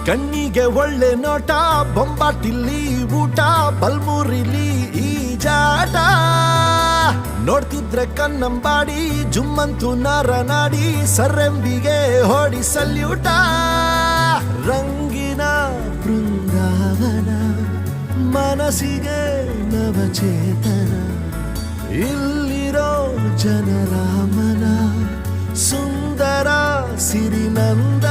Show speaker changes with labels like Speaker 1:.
Speaker 1: ಕಣ್ಣಿಗೆ ಒಳ್ಳೆ ನೋಟ, ಬೊಂಬಾಟಿಲ್ಲಿ ಊಟ, ಬಲ್ಮೂರಿಲಿ ಈ ಜಾಟ. ನೋಡ್ತಿದ್ರೆ ಕನ್ನಂಬಾಡಿ ಜುಮ್ಮಂತು ನರನಾಡಿ, ಸರ್ರೆಂಬಿಗೆ ಹೊಡಿ ಸಲ್ಯೂಟ. ರಂಗಿನ ಬೃಂದಾವನ, ಮನಸ್ಸಿಗೆ ನವಚೇತನ, ಇಲ್ಲಿರೋ ಜನರ ಮನ ಸುಂದರ ಸಿರಿನಂದ.